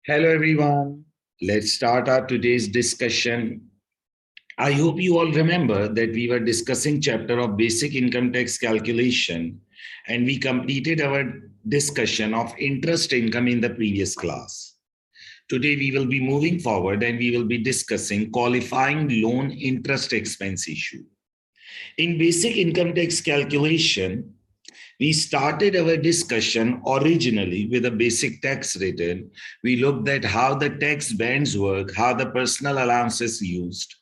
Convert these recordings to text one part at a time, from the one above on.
Hello everyone. Let's start our today's discussion. I hope you all remember that we were discussing chapter of basic income tax calculation and we completed our discussion of interest income in the previous class. Today we will be moving forward and we will be discussing qualifying loan interest expense issue. In basic income tax calculation, we started our discussion originally with a basic tax return. We looked at how the tax bands work, how the personal allowance is used.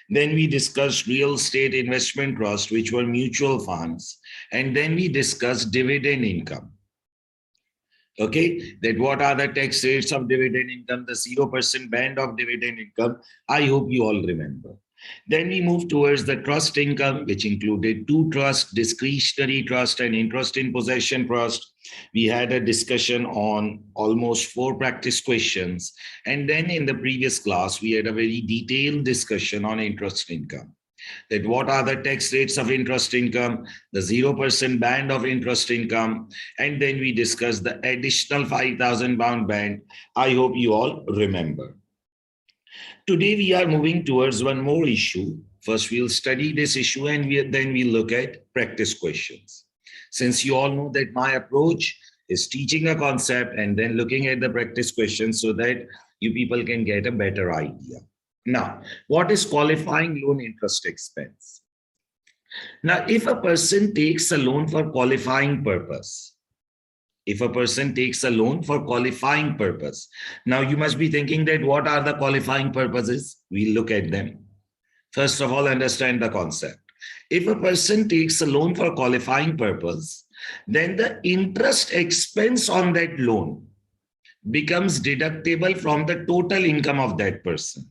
Then we discussed real estate investment trust, which were mutual funds. And then we discussed dividend income. Okay, that what are the tax rates of dividend income, the 0% band of dividend income. I hope you all remember. Then we moved towards the trust income, which included two trusts, discretionary trust and interest in possession trust. We had a discussion on almost 4 practice questions. And then in the previous class, we had a very detailed discussion on interest income. That what are the tax rates of interest income, the 0% band of interest income, and then we discussed the additional 5,000 pound band. I hope you all remember. Today, we are moving towards one more issue. First, we'll study this issue and then we'll look at practice questions. Since you all know that my approach is teaching a concept and then looking at the practice questions so that you people can get a better idea. Now, what is qualifying loan interest expense? Now, if a person takes a loan for qualifying purpose, now you must be thinking that what are the qualifying purposes? We'll look at them. First of all, understand the concept. If a person takes a loan for qualifying purpose, then the interest expense on that loan becomes deductible from the total income of that person.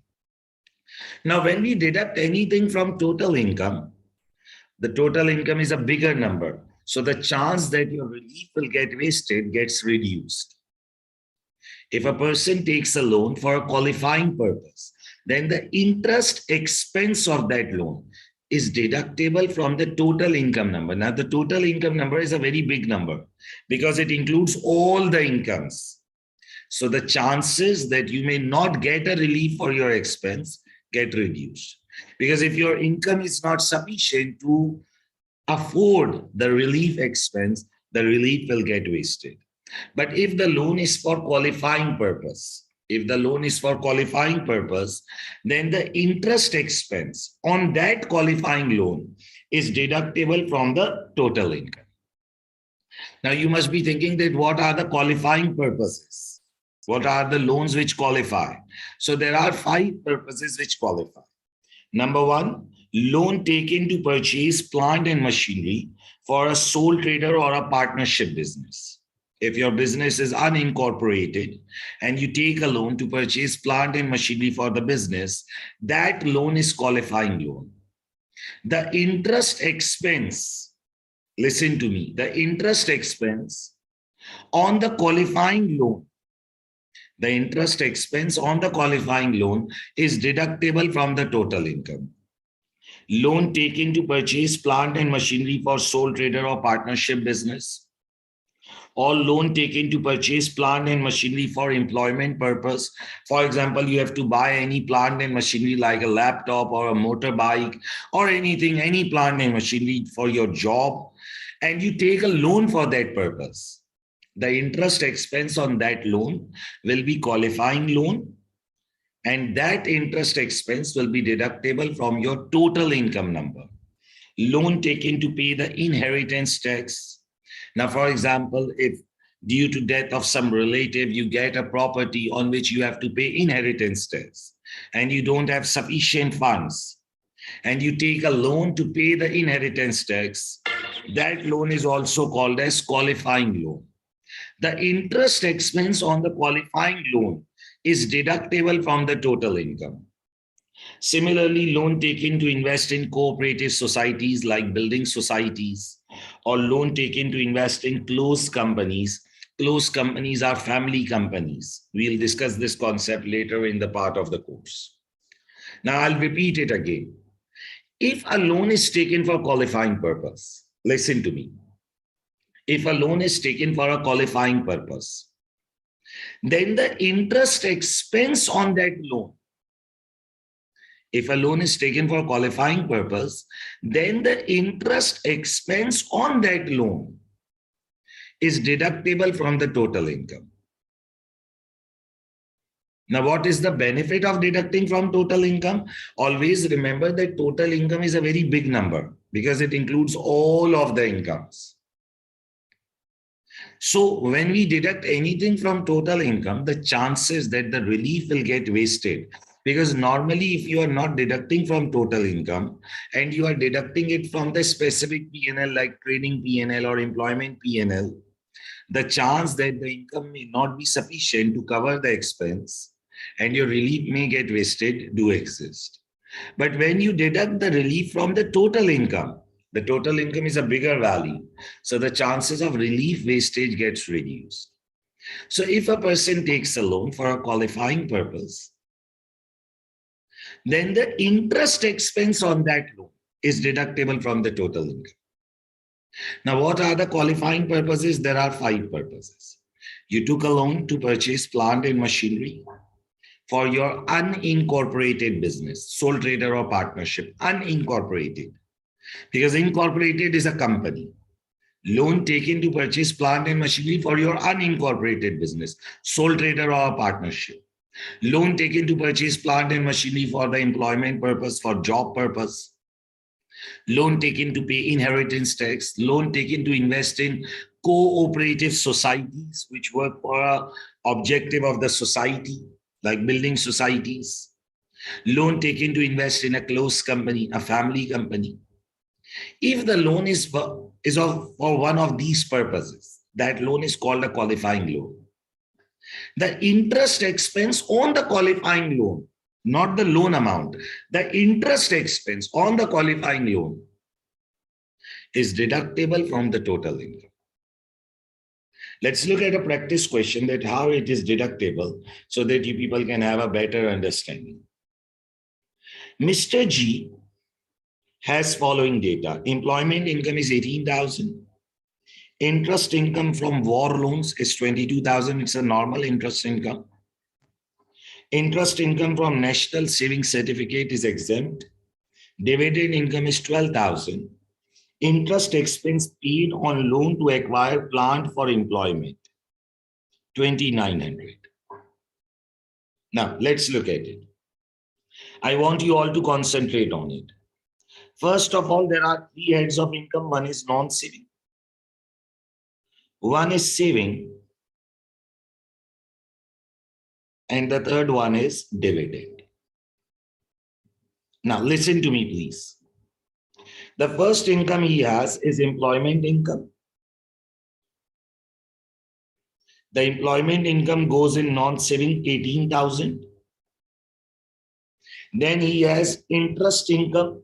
Now, when we deduct anything from total income, the total income is a bigger number. So the chance that your relief will get wasted gets reduced. If a person takes a loan for a qualifying purpose, then the interest expense of that loan is deductible from the total income number. Now, the total income number is a very big number because it includes all the incomes. So the chances that you may not get a relief for your expense get reduced. Because if your income is not sufficient to afford the relief expense, the relief will get wasted. But if the loan is for qualifying purpose, then the interest expense on that qualifying loan is deductible from the total income. Now you must be thinking that what are the qualifying purposes? What are the loans which qualify? So there are 5 purposes which qualify. Number 1, loan taken to purchase plant and machinery for a sole trader or a partnership business. If your business is unincorporated and you take a loan to purchase plant and machinery for the business, that loan is qualifying loan. The interest expense, listen to me, the interest expense on the qualifying loan, is deductible from the total income. Loan taken to purchase plant and machinery for sole trader or partnership business, or loan taken to purchase plant and machinery for employment purpose. For example, you have to buy any plant and machinery like a laptop or a motorbike or anything, any plant and machinery for your job, and you take a loan for that purpose. The interest expense on that loan will be qualifying loan, and that interest expense will be deductible from your total income number. Loan taken to pay the inheritance tax. Now, for example, if due to death of some relative, you get a property on which you have to pay inheritance tax and you don't have sufficient funds, and you take a loan to pay the inheritance tax, that loan is also called as qualifying loan. The interest expense on the qualifying loan is deductible from the total income. Similarly, loan taken to invest in cooperative societies like building societies, or loan taken to invest in closed companies. Closed companies are family companies. We'll discuss this concept later in the part of the course. Now, I'll repeat it again. If a loan is taken for qualifying purpose, listen to me. If a loan is taken for a qualifying purpose, Then the interest expense on that loan. If a loan is taken for qualifying purpose, then the interest expense on that loan is deductible from the total income. Now, what is the benefit of deducting from total income? Always remember that total income is a very big number because it includes all of the incomes. So when we deduct anything from total income, the chances that the relief will get wasted, because normally if you are not deducting from total income and you are deducting it from the specific P&L like training P&L or employment P&L, the chance that the income may not be sufficient to cover the expense and your relief may get wasted do exist. But when you deduct the relief from the total income is a bigger value. So the chances of relief wastage gets reduced. So if a person takes a loan for a qualifying purpose, then the interest expense on that loan is deductible from the total income. Now, what are the qualifying purposes? There are 5 purposes. You took a loan to purchase plant and machinery for your unincorporated business, sole trader or partnership, unincorporated. Because incorporated is a company. Loan taken to purchase plant and machinery for your unincorporated business, sole trader or partnership. Loan taken to purchase plant and machinery for the employment purpose, for job purpose. Loan taken to pay inheritance tax. Loan taken to invest in cooperative societies, which work for an objective of the society, like building societies. Loan taken to invest in a close company, a family company. If the loan is for one of these purposes, that loan is called a qualifying loan. The interest expense on the qualifying loan, not the loan amount, the interest expense on the qualifying loan is deductible from the total income. Let's look at a practice question that how it is deductible so that you people can have a better understanding. Mr. G has following data. Employment income is 18,000. Interest income from war loans is 22,000. It's a normal interest income. Interest income from national savings certificate is exempt. Dividend income is 12,000. Interest expense paid on loan to acquire plant for employment, 2,900. Now, let's look at it. I want you all to concentrate on it. First of all, there are 3 heads of income. One is non-saving. One is saving. And the third one is dividend. Now, listen to me, please. The first income he has is employment income. The employment income goes in non-saving, 18,000. Then he has interest income.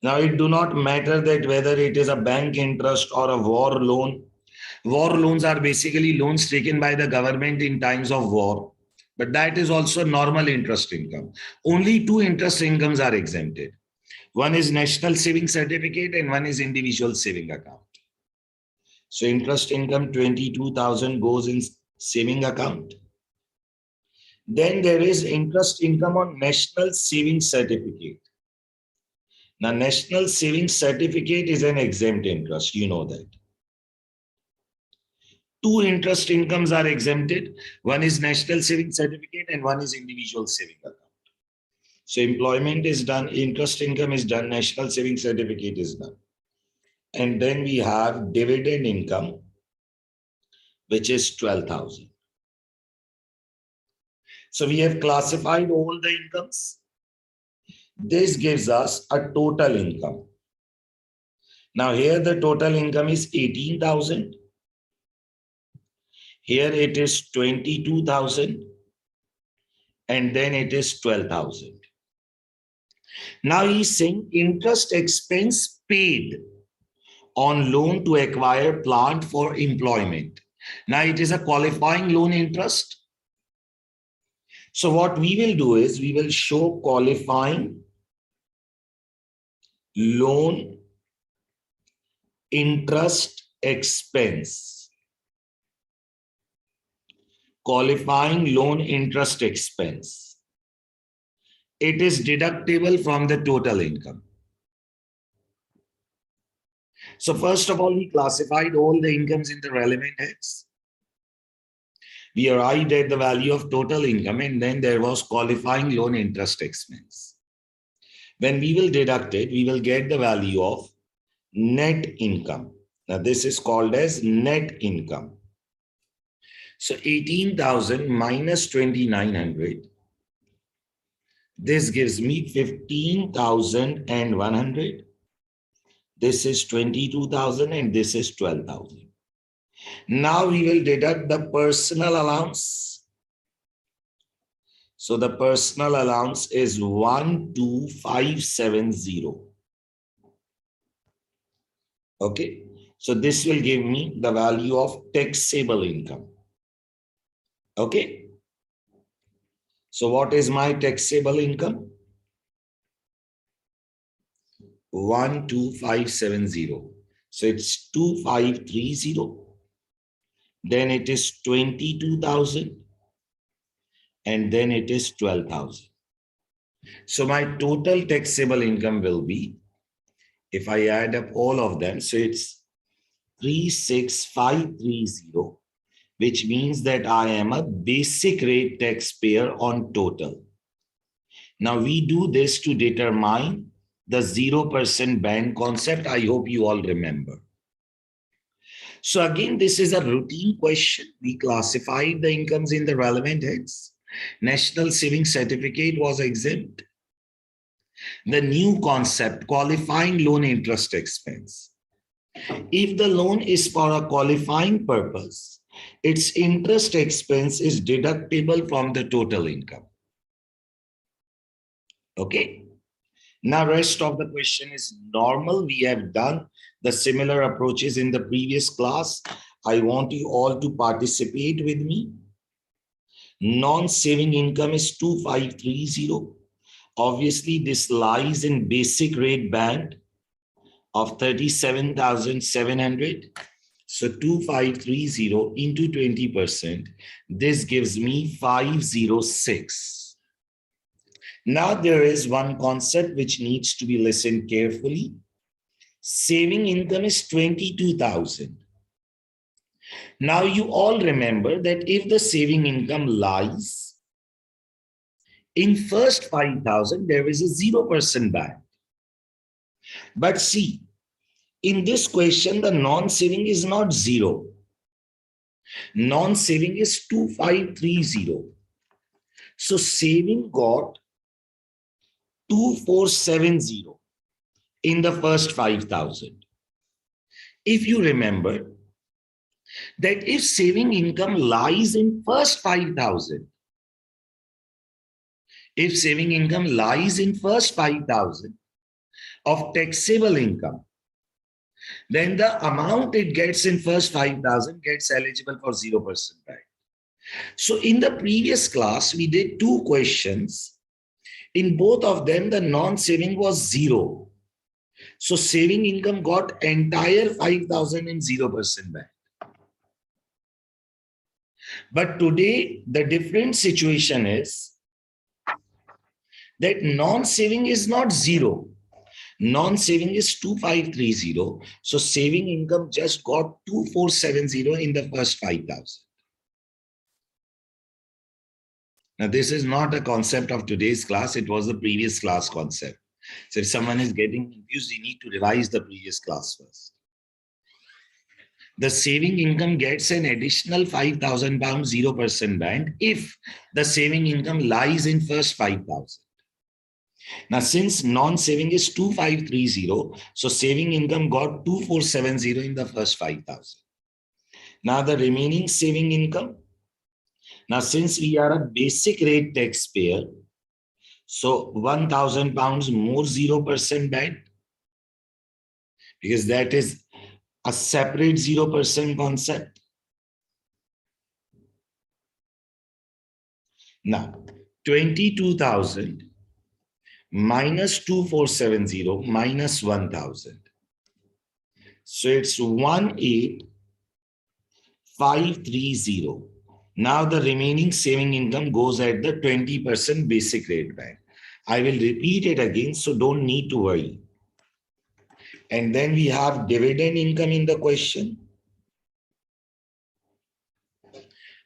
Now, it do not matter that whether it is a bank interest or a war loan. War loans are basically loans taken by the government in times of war. But that is also normal interest income. Only 2 interest incomes are exempted. One is national saving certificate and one is individual saving account. So interest income 22,000 goes in saving account. Then there is interest income on national saving certificate. Now, national saving certificate is an exempt interest. You know that. 2 interest incomes are exempted. One is national saving certificate and one is individual saving account. So employment is done, interest income is done, national saving certificate is done. And then we have dividend income, which is 12,000. So we have classified all the incomes. This gives us a total income. Now here the total income is 18,000. Here it is 22,000. And then it is 12,000. Now he's saying interest expense paid on loan to acquire plant for employment. Now it is a qualifying loan interest. So what we will do is we will show qualifying loan interest expense. qualifying loan interest expense. It is deductible from the total income. So first of all, we classified all the incomes in the relevant heads. We arrived at the value of total income, and then there was qualifying loan interest expense. When we will deduct it, we will get the value of net income. Now this is called as net income. So 18,000 minus 2,900. This gives me 15,100. This is 22,000 and this is 12,000. Now we will deduct the personal allowance. So the personal allowance is 12,570. Okay. So this will give me the value of taxable income. Okay. So what is my taxable income? 12,570. So it's 2,530. Then it is 22,000. And then it is 12,000. So my total taxable income will be, if I add up all of them, so it's 36,530, which means that I am a basic rate taxpayer on total. Now we do this to determine the 0% band concept. I hope you all remember. So again, this is a routine question. We classified the incomes in the relevant heads. National Savings Certificate was exempt. The new concept, qualifying loan interest expense. If the loan is for a qualifying purpose, its interest expense is deductible from the total income. Okay. Now, rest of the question is normal. We have done the similar approaches in the previous class. I want you all to participate with me. Non-saving income is 2,530. Obviously, this lies in basic rate band of 37,700. So 2,530 into 20%. This gives me 506. Now there is one concept which needs to be listened carefully. Saving income is 22,000. Now you all remember that if the saving income lies in first 5,000, there is a 0% band. But see, in this question, the non-saving is not 0. Non-saving is 2,530. So saving got 2,470 in the first 5,000. If you remember that if saving income lies in first 5,000, if saving income lies in first 5,000 of taxable income, then the amount it gets in first 5,000 gets eligible for 0% back. So in the previous class, we did two questions. In both of them, the non-saving was 0. So saving income got entire 5,000 in 0% back. But today, the different situation is that non-saving is not 0. Non-saving is 2,530. So saving income just got 2,470 in the first 5,000. Now, this is not a concept of today's class. It was the previous class concept. So if someone is getting confused, you need to revise the previous class first. The saving income gets an additional 5,000 pounds 0% band if the saving income lies in first 5,000. Now, since non-saving is 2,530, so saving income got 2,470 in the first 5,000. Now, the remaining saving income. Now, since we are a basic rate taxpayer, so 1,000 pounds more 0% band, because that is a separate 0% concept. Now, 22,000 minus 2,470 minus 1,000. So it's 18,530. Now the remaining saving income goes at the 20% basic rate band. I will repeat it again, so don't need to worry. And then we have dividend income in the question.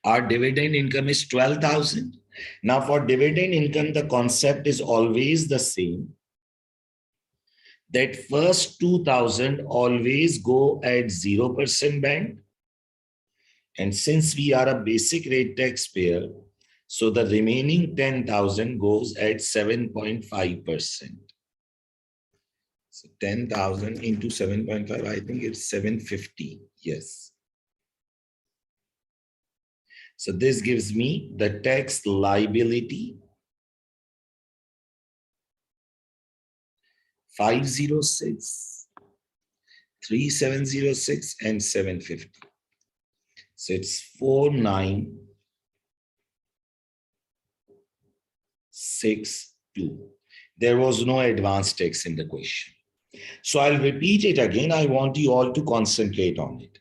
Our dividend income is 12,000. Now for dividend income, the concept is always the same. That first 2,000 always go at 0% band. And since we are a basic rate taxpayer, so the remaining 10,000 goes at 7.5%. So 10,000 into 7.5, I think it's 750. Yes. So this gives me the tax liability 506, 3706, and 750. So it's 4962. There was no advanced tax in the question. So I'll repeat it again. I want you all to concentrate on it.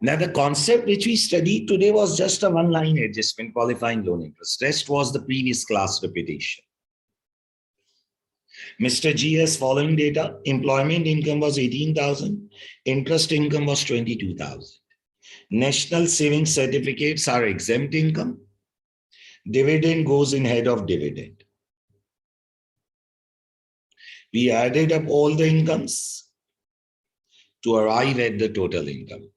Now, the concept which we studied today was just a one-line adjustment, qualifying loan interest. Rest was the previous class repetition. Mr. G has following data. Employment income was 18,000. Interest income was 22,000. National savings certificates are exempt income. Dividend goes in head of dividend. We added up all the incomes to arrive at the total income.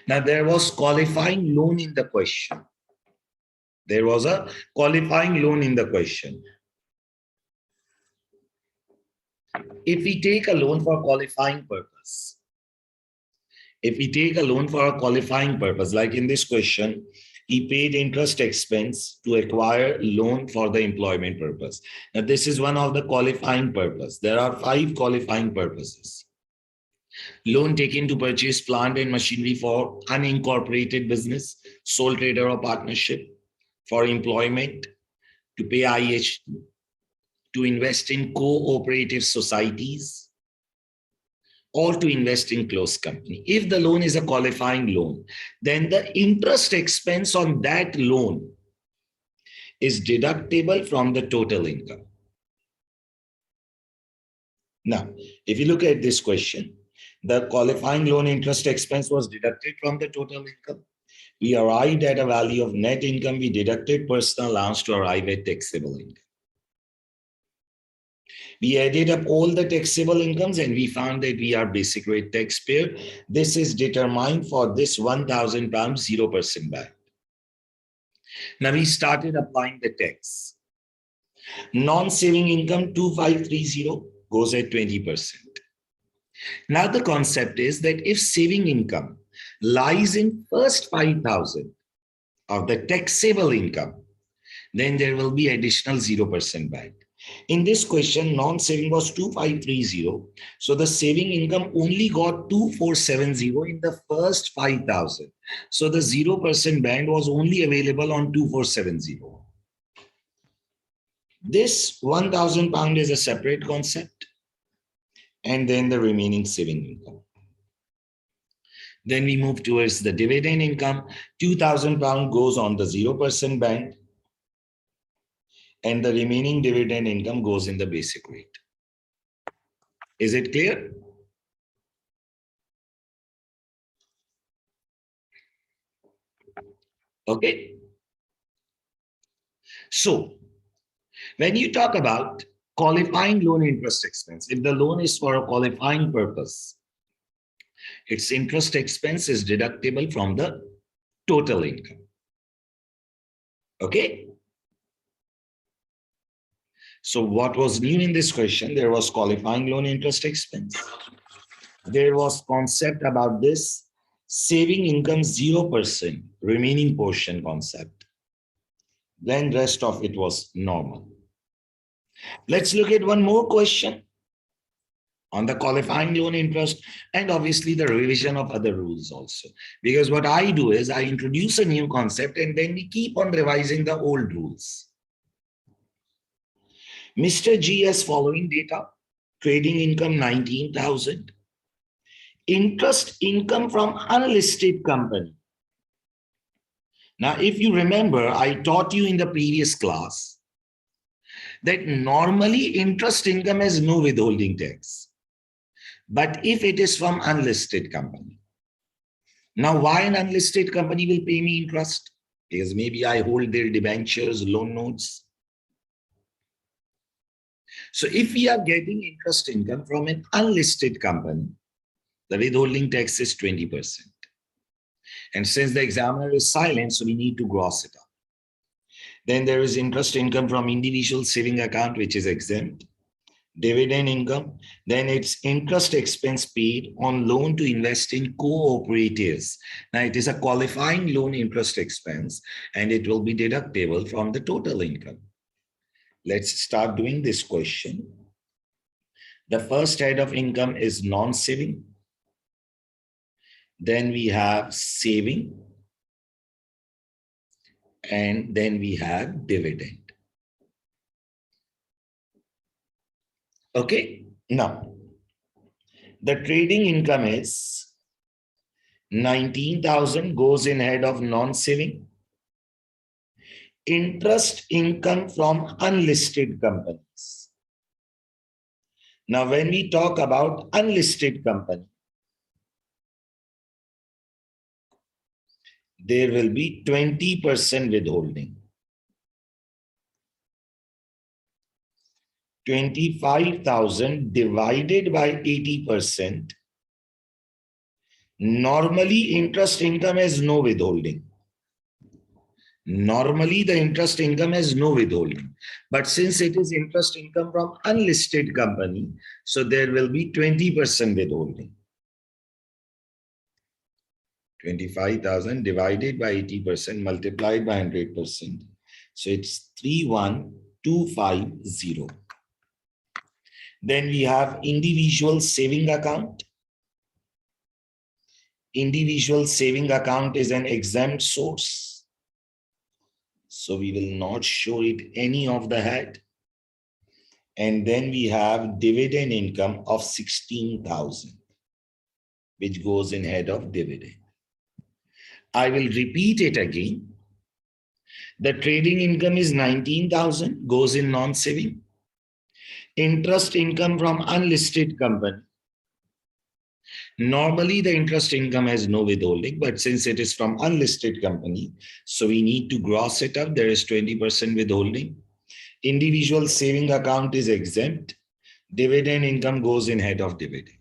Now, there was qualifying loan in the question. There was a qualifying loan in the question. If we take a loan for qualifying purpose, like in this question, he paid interest expense to acquire loan for the employment purpose. Now, this is one of the qualifying purpose. There are 5 qualifying purposes. Loan taken to purchase plant and machinery for unincorporated business, sole trader or partnership, for employment, to pay IHT, to invest in cooperative societies, or to invest in closed company. If the loan is a qualifying loan, then the interest expense on that loan is deductible from the total income. Now, if you look at this question, the qualifying loan interest expense was deducted from the total income. We arrived at a value of net income. We deducted personal allowance to arrive at taxable income. We added up all the taxable incomes and we found that we are basic rate taxpayer. This is determined for this 1,000 pounds 0% band. Now we started applying the tax. Non-saving income 2,530 goes at 20%. Now the concept is that if saving income lies in first 5,000 of the taxable income, then there will be additional 0% band. In this question, non-saving was 2,530. So the saving income only got 2,470 in the first 5,000. So the 0% band was only available on 2,470. This 1,000 pound is a separate concept. And then the remaining saving income. Then we move towards the dividend income. 2,000 pound goes on the 0% band. And the remaining dividend income goes in the basic rate. Is it clear? Okay. So, when you talk about qualifying loan interest expense, if the loan is for a qualifying purpose, its interest expense is deductible from the total income. Okay. So what was new in this question? There was qualifying loan interest expense. There was concept about this saving income 0% remaining portion concept. Then rest of it was normal. Let's look at one more question on the qualifying loan interest and obviously the revision of other rules also. Because what I do is I introduce a new concept and then we keep on revising the old rules. Mr. G has following data. Trading income 19,000. Interest income from unlisted company Now, if you remember, I taught you in the previous class that normally interest income has no withholding tax. But if it is from unlisted company, now why an unlisted company will pay me interest? Because maybe I hold their debentures, loan notes. So if we are getting interest income from an unlisted company, the withholding tax is 20%. And since the examiner is silent, so we need to gross it up. Then there is interest income from individual saving account, which is exempt. Dividend income, then it's interest expense paid on loan to invest in cooperatives. Now it is a qualifying loan interest expense and it will be deductible from the total income. Let's start doing this question. The first head of income is non-saving. Then we have saving. And then we have dividend. Okay, now the trading income is 19,000 goes in head of non-saving. Interest income from unlisted companies. Now, when we talk about unlisted company, there will be 20% withholding. 25,000 divided by 80%. Normally, interest income has no withholding. Normally, the interest income has no withholding. But since it is interest income from unlisted company, so there will be 20% withholding. 25,000 divided by 80% multiplied by 100%. So it's 31,250. Then we have individual saving account. Individual saving account is an exempt source. So we will not show it any of the head. And then we have dividend income of 16,000, which goes in head of dividend. I will repeat it again. The trading income is 19,000, goes in non-saving. Interest income from unlisted company. Normally, the interest income has no withholding, but since it is from unlisted company, so we need to gross it up. There is 20% withholding. Individual saving account is exempt. Dividend income goes in head of dividend.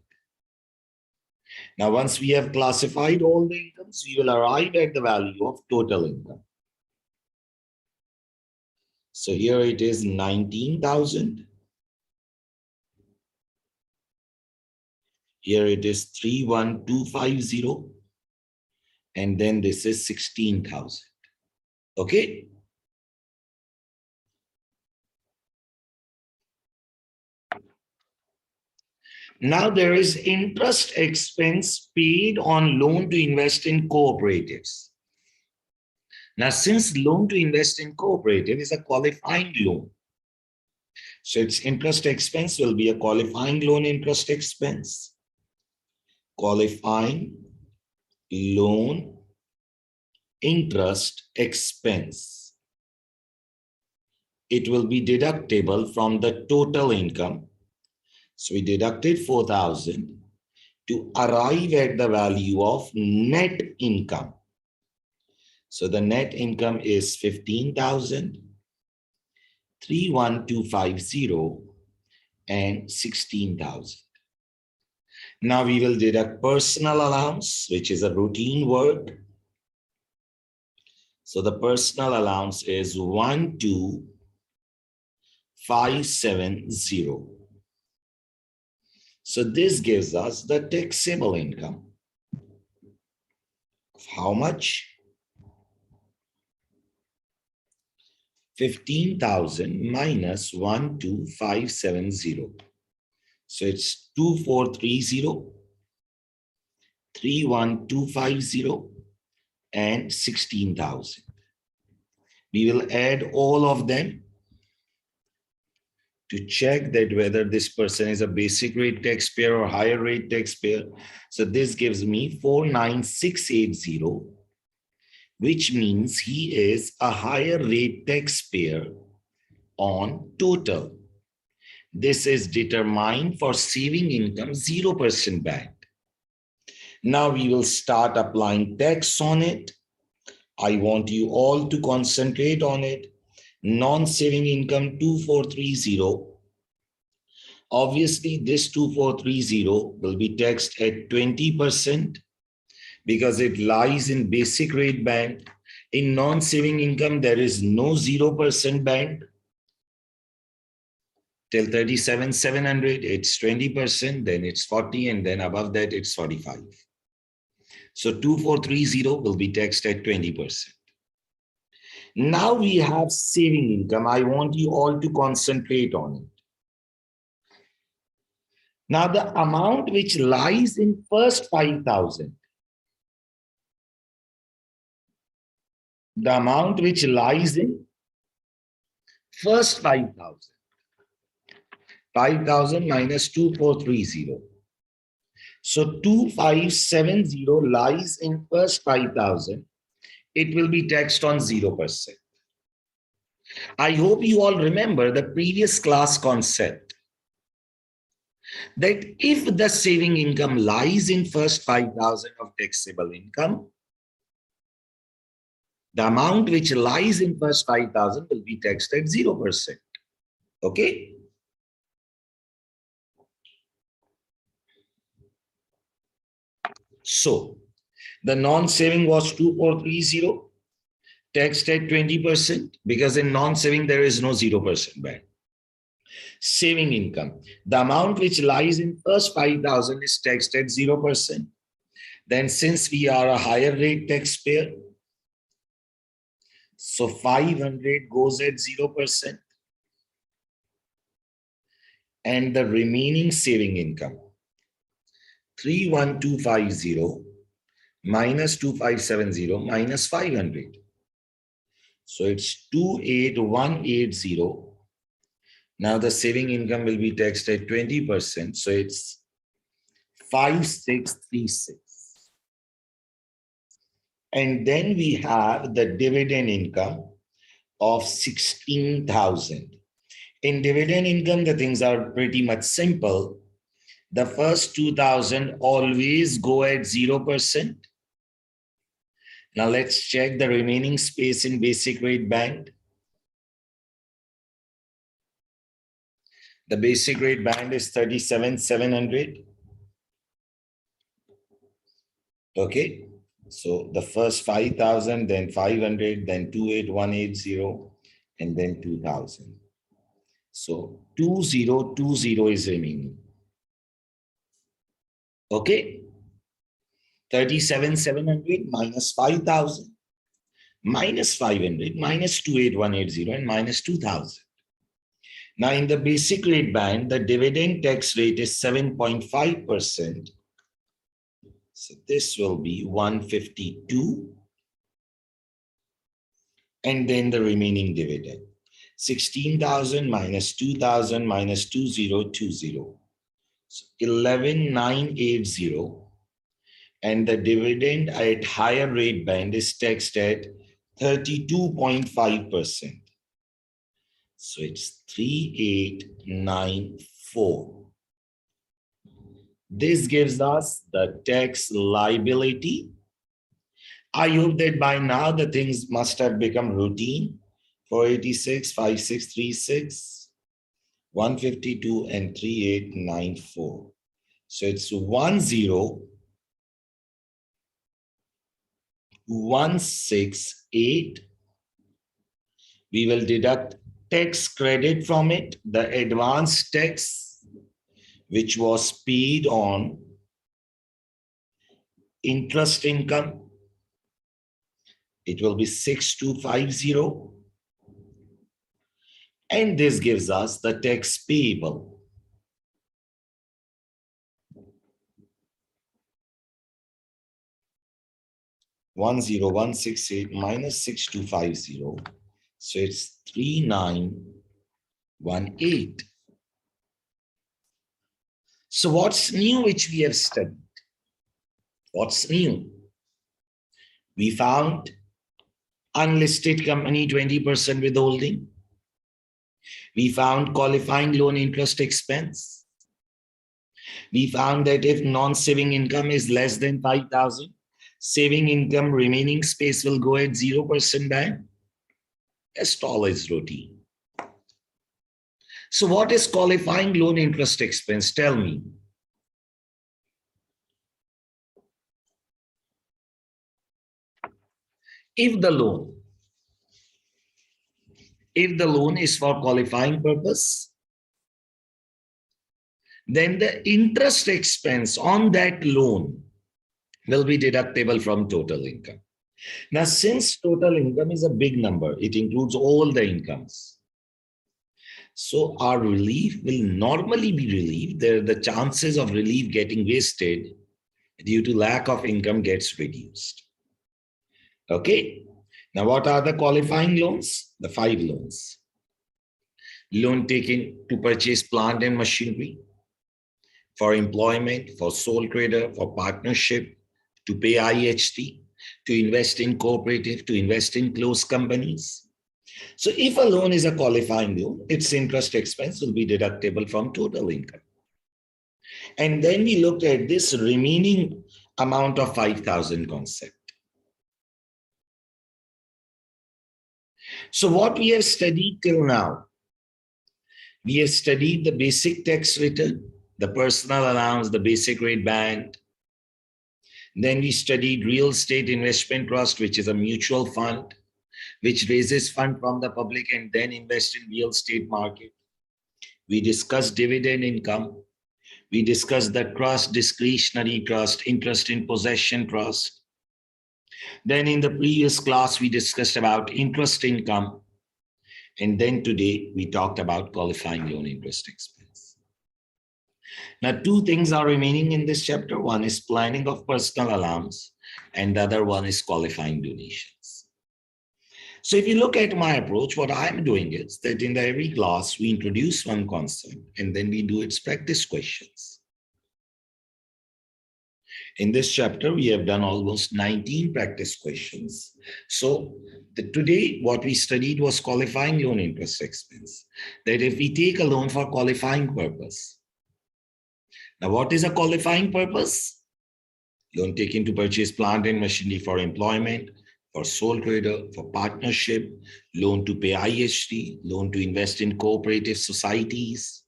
Now, once we have classified all the incomes, we will arrive at the value of total income. So here it is 19,000. Here it is 31,250. And then this is 16,000. Okay. Now there is interest expense paid on loan to invest in cooperatives. Now, since loan to invest in cooperative is a qualifying loan, so its interest expense will be a qualifying loan interest expense. Qualifying loan interest expense. It will be deductible from the total income. So we deducted 4,000 to arrive at the value of net income. So the net income is 15,000, 31,250, and 16,000. Now we will deduct personal allowance, which is a routine work. So the personal allowance is 12,570. So this gives us the taxable income of how much? 15,000 minus 12,570. So it's 2,430, 31,250, and 16,000. We will add all of them to check that whether this person is a basic rate taxpayer or higher rate taxpayer. So this gives me 4,9680 which means he is a higher rate taxpayer on total. This is determined for saving income 0% band. Now we will start applying tax on it. I want you all to concentrate on it. Non-saving income 2430. Obviously, this 2430 will be taxed at 20% because it lies in basic rate band. In non-saving income, there is no 0% band. Till 37,700, it's 20%, then it's 40, and then above that, it's 45. So 2430 will be taxed at 20%. Now we have saving income. I want you all to concentrate on it. Now the amount which lies in first 5,000, the amount which lies in first 5,000, 5,000 minus 2430. So 2570 lies in first 5,000. It will be taxed on 0%. I hope you all remember the previous class concept that if the saving income lies in first 5,000 of taxable income, the amount which lies in first 5,000 will be taxed at 0%. Okay? So the non-saving was 2430, taxed at 20%, because in non-saving there is no 0% band. Saving income, the amount which lies in first 5,000 is taxed at 0%. Then since we are a higher rate taxpayer, so 500 goes at 0%. And the remaining saving income, 31250 minus 2570 minus 500. So it's 28180. Now the saving income will be taxed at 20%. So it's 5636. And then we have the dividend income of 16,000. In dividend income, the things are pretty much simple. The first 2,000 always go at 0%. Now let's check the remaining space in basic rate band. The basic rate band is 37,700. Okay, so the first 5,000, then 500, then 28180, and then 2,000. So 2020 is remaining. Okay, 37,700 minus 5,000 minus 500 minus 28180 and minus 2,000. Now in the basic rate band, the dividend tax rate is 7.5%. So this will be 152. And then the remaining dividend, 16,000 minus 2,000 minus 2020. So 11,980. And the dividend at higher rate band is taxed at 32.5%. So it's 3894. This gives us the tax liability. I hope that by now the things must have become routine. 486, 5636, 152, and 3894. So it's 10168. We will deduct tax credit from it, the advanced tax, which was paid on interest income. It will be 6250. And this gives us the tax payable. $10168 minus 6250. So it's 3918. So what's new which we have studied? What's new? We found Unlisted company, 20% withholding. We found qualifying loan interest expense. We found that if non-saving income is less than 5,000, saving income remaining space will go at 0% band. As tall as routine. So what is qualifying loan interest expense? Tell me. If the loan is for qualifying purpose, then the interest expense on that loan will be deductible from total income. Now, since total income is a big number, it includes all the incomes. So our relief will normally be relieved. The chances of relief getting wasted due to lack of income gets reduced. Okay. Now, what are the qualifying loans? The 5 loans. Loan taken to purchase plant and machinery, for employment, for sole trader, for partnership, to pay IHT, to invest in cooperative, to invest in closed companies. So if a loan is a qualifying loan, its interest expense will be deductible from total income. And then we looked at this remaining amount of 5,000 concept. So what we have studied till now, we have studied the basic tax return, the personal allowance, the basic rate band. Then we studied real estate investment trust, which is a mutual fund, which raises fund from the public and then invest in real estate market. We discussed dividend income. We discussed the trust, discretionary trust, interest in possession trust. Then in the previous class, we discussed about interest income. And then today, we talked about qualifying loan interest expense. Now, 2 things are remaining in this chapter. One is planning of personal allowance, and the other one is qualifying donations. So if you look at my approach, what I'm doing is that in every class, we introduce one concept, and then we do its practice questions. In this chapter, we have done almost 19 practice questions. So today, what we studied was qualifying loan interest expense. That if we take a loan for qualifying purpose. Now, what is a qualifying purpose? Loan taken to purchase plant and machinery for employment, for sole trader, for partnership, loan to pay IHT, loan to invest in cooperative societies,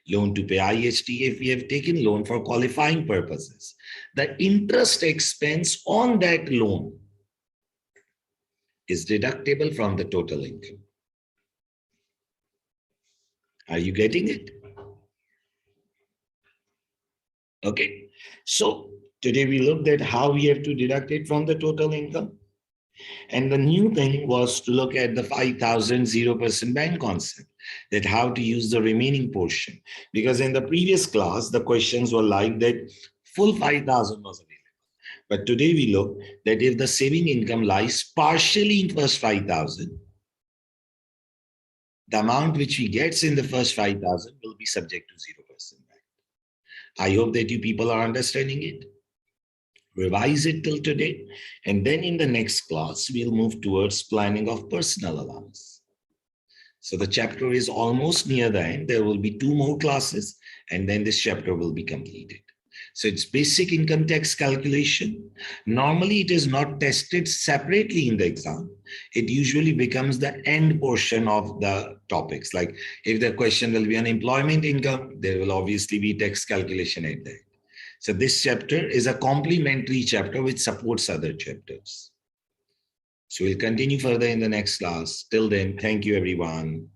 loan to pay IHT. If we have taken loan for qualifying purposes, the interest expense on that loan is deductible from the total income. Are you getting it? Okay. So today we looked at how we have to deduct it from the total income. And the new thing was to look at the 5,000 0% band concept, that how to use the remaining portion. Because in the previous class, the questions were like that full 5,000 was available. But today we look that if the saving income lies partially in first 5,000, the amount which we gets in the first 5,000 will be subject to 0% band. I hope that you people are understanding it. Revise it till today, and then in the next class, we'll move towards planning of personal allowance. So the chapter is almost near the end. There will be 2 more classes, and then this chapter will be completed. So it's basic income tax calculation. Normally, it is not tested separately in the exam. It usually becomes the end portion of the topics. Like if the question will be on employment income, there will obviously be tax calculation at the end. So this chapter is a complementary chapter which supports other chapters. So we'll continue further in the next class. Till then, thank you, everyone.